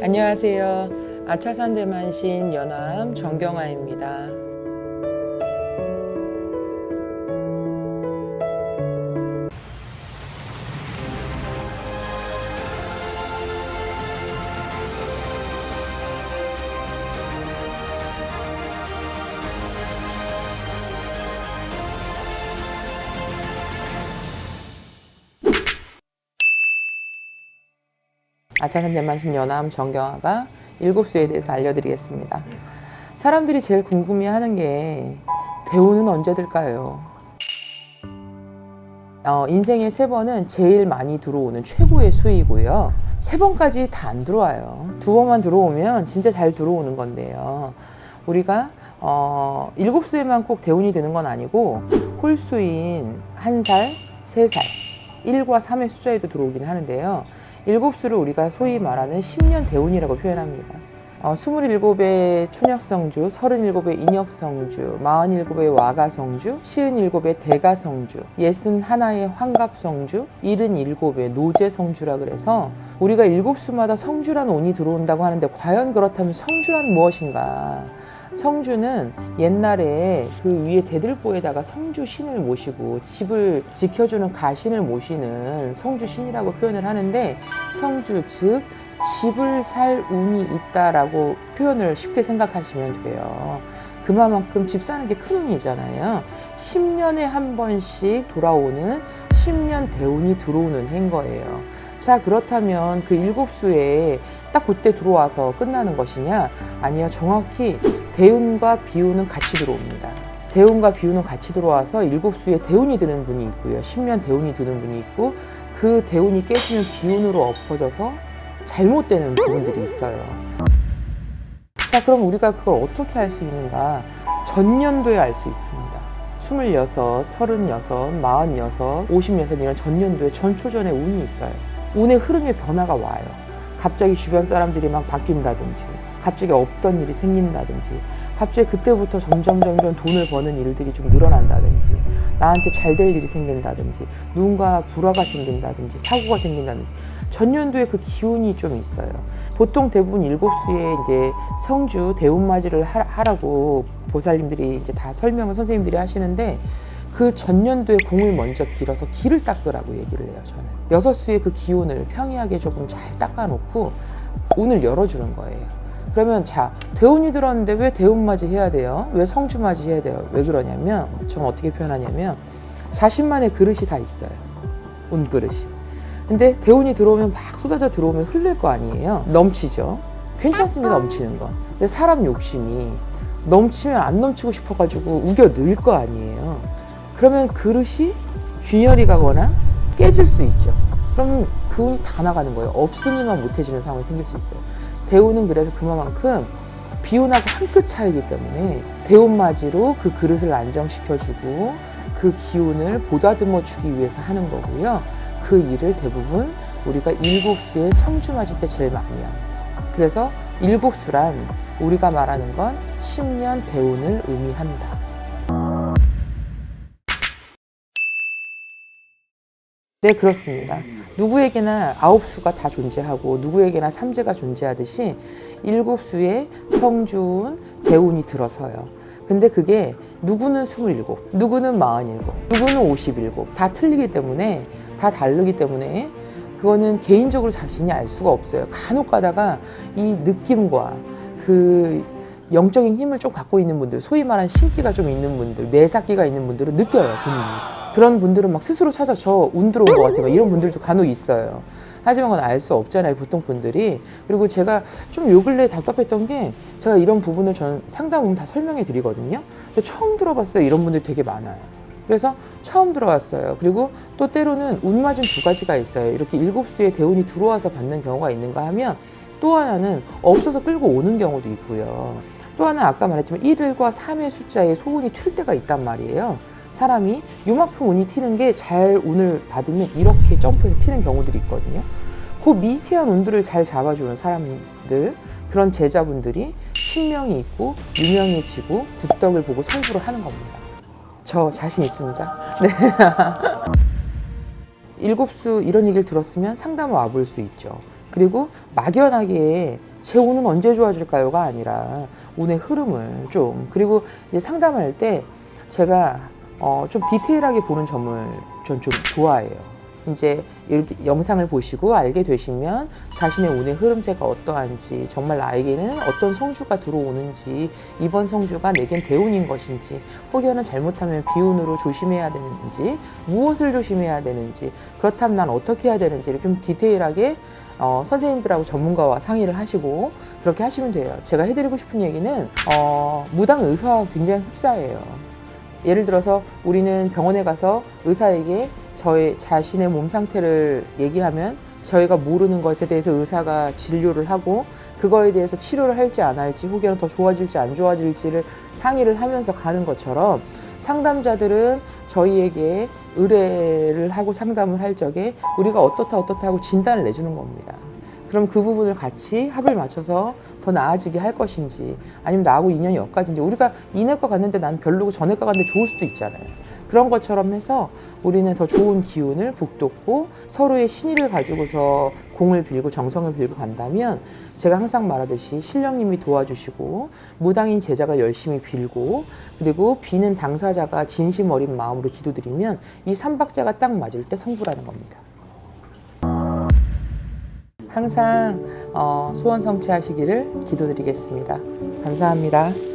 안녕하세요. 아차산 대만신 연암 정경아입니다. 아차산 대만신 연암 정경아가 7수에 대해서 알려드리겠습니다. 사람들이 제일 궁금해하는 게 대운은 언제 들까요? 인생의 3번은 제일 많이 들어오는 최고의 수이고요. 3번까지 다 안 들어와요. 2번만 들어오면 진짜 잘 들어오는 건데요. 우리가 7수에만 꼭 대운이 드는 건 아니고 홀수인 1살, 3살, 1과 3의 숫자에도 들어오긴 하는데요. 7수를 우리가 소위 말하는 10년 대운이라고 표현합니다. 27의 춘역성주, 37의 인역성주, 47의 와가성주, 57의 대가성주, 61의 환갑성주, 77의 노제성주라 그래서 우리가 7수마다 성주란 운이 들어온다고 하는데 과연 그렇다면 성주란 무엇인가? 성주는 옛날에 그 위에 대들보에다가 성주 신을 모시고 집을 지켜주는 가신을 모시는 성주 신이라고 표현을 하는데 성주 즉 집을 살 운이 있다라고 표현을 쉽게 생각하시면 돼요. 그만큼 집 사는 게 큰 운이잖아요. 10년에 한 번씩 돌아오는 10년 대운이 들어오는 해인 거예요. 자, 그렇다면 그 7수에 딱 그때 들어와서 끝나는 것이냐? 아니요, 정확히 대운과 비운은 같이 들어옵니다. 대운과 비운은 같이 들어와서 7수에 대운이 드는 분이 있고요. 10년 대운이 드는 분이 있고 그 대운이 깨지면 비운으로 엎어져서 잘못되는 부분들이 있어요. 자, 그럼 우리가 그걸 어떻게 할 수 있는가? 전년도에 알 수 있습니다. 26, 36, 46, 56 이런 전년도에 전초전에 운이 있어요. 운의 흐름에 변화가 와요. 갑자기 주변 사람들이 막 바뀐다든지 갑자기 없던 일이 생긴다든지 갑자기 그때부터 점점 돈을 버는 일들이 좀 늘어난다든지 나한테 잘 될 일이 생긴다든지 누군가 불화가 생긴다든지 사고가 생긴다든지 전년도에 그 기운이 좀 있어요. 보통 대부분 7수에 이제 성주 대운맞이를 하라고 보살님들이 이제 다 설명을 선생님들이 하시는데 그 전년도에 공을 먼저 빌어서 기를 닦으라고 얘기를 해요, 저는. 6수의 그 기운을 평이하게 조금 잘 닦아놓고 운을 열어주는 거예요. 그러면 자, 대운이 들었는데 왜 대운맞이 해야 돼요? 왜 성주맞이 해야 돼요? 왜 그러냐면, 저는 어떻게 표현하냐면 자신만의 그릇이 다 있어요. 운 그릇이. 근데 대운이 들어오면 막 쏟아져 들어오면 흘릴 거 아니에요? 넘치죠? 괜찮습니다, 넘치는 건. 근데 사람 욕심이 넘치면 안 넘치고 싶어가지고 우겨 늘 거 아니에요? 그러면 그릇이 균열이 가거나 깨질 수 있죠. 그럼 그 운이 다 나가는 거예요. 없으니만 못해지는 상황이 생길 수 있어요. 대운은 그래서 그만큼 비운하고 한 끗 차이기 때문에 대운맞이로 그 그릇을 안정시켜주고 그 기운을 보다듬어 주기 위해서 하는 거고요. 그 일을 대부분 우리가 7수의 성주맞이 때 제일 많이 합니다. 그래서 7수란 우리가 말하는 건 10년 대운을 의미한다. 네, 그렇습니다. 누구에게나 9수가 다 존재하고 누구에게나 삼재가 존재하듯이 7수에 성주운, 대운이 들어서요. 근데 그게 누구는 27, 누구는 47, 누구는 57, 다 틀리기 때문에 다 다르기 때문에 그거는 개인적으로 자신이 알 수가 없어요. 간혹 가다가 이 느낌과 그 영적인 힘을 좀 갖고 있는 분들, 소위 말하는 신기가 좀 있는 분들, 매사기가 있는 분들은 느껴요, 본인이. 그런 분들은 막 스스로 찾아 저 운 들어온 것 같아요. 이런 분들도 간혹 있어요. 하지만 그건 알 수 없잖아요, 보통 분들이. 그리고 제가 좀 요 근래에 답답했던 게 제가 이런 부분을 저는 상담 오면 다 설명해 드리거든요. 근데 처음 들어봤어요, 이런 분들이 되게 많아요. 그래서 처음 들어왔어요. 그리고 또 때로는 운 맞은 2가지가 있어요. 이렇게 7수에 대운이 들어와서 받는 경우가 있는가 하면 또 하나는 없어서 끌고 오는 경우도 있고요. 또 하나 아까 말했지만 1과 3의 숫자에 소운이 튈 때가 있단 말이에요. 사람이 요만큼 운이 튀는 게 잘 운을 받으면 이렇게 점프해서 튀는 경우들이 있거든요. 그 미세한 운들을 잘 잡아주는 사람들, 그런 제자분들이 신명이 있고 유명해지고 굿덕을 보고 성불을 하는 겁니다. 저 자신 있습니다. 네. 7수 이런 얘기를 들었으면 상담을 와볼 수 있죠. 그리고 막연하게 제 운은 언제 좋아질까요가 아니라 운의 흐름을 좀, 그리고 이제 상담할 때 제가 좀 디테일하게 보는 점을 전 좀 좋아해요. 이제 이렇게 영상을 보시고 알게 되시면 자신의 운의 흐름체가 어떠한지, 정말 나에게는 어떤 성주가 들어오는지, 이번 성주가 내겐 대운인 것인지, 혹여는 잘못하면 비운으로 조심해야 되는지, 무엇을 조심해야 되는지, 그렇다면 난 어떻게 해야 되는지를 좀 디테일하게 선생님들하고 전문가와 상의를 하시고 그렇게 하시면 돼요. 제가 해드리고 싶은 얘기는 무당 의사와 굉장히 흡사해요. 예를 들어서 우리는 병원에 가서 의사에게 저의 자신의 몸 상태를 얘기하면 저희가 모르는 것에 대해서 의사가 진료를 하고 그거에 대해서 치료를 할지 안 할지, 혹여는 더 좋아질지 안 좋아질지를 상의를 하면서 가는 것처럼, 상담자들은 저희에게 의뢰를 하고 상담을 할 적에 우리가 어떻다 하고 진단을 내주는 겁니다. 그럼 그 부분을 같이 합을 맞춰서 더 나아지게 할 것인지, 아니면 나하고 인연이 엇가진지, 우리가 이 내과 갔는데 난 별로고 저 내과 갔는데 좋을 수도 있잖아요. 그런 것처럼 해서 우리는 더 좋은 기운을 북돋고 서로의 신의를 가지고서 공을 빌고 정성을 빌고 간다면, 제가 항상 말하듯이 신령님이 도와주시고 무당인 제자가 열심히 빌고, 그리고 비는 당사자가 진심 어린 마음으로 기도드리면 이 삼박자가 딱 맞을 때 성부라는 겁니다. 항상 소원 성취하시기를 기도드리겠습니다. 감사합니다.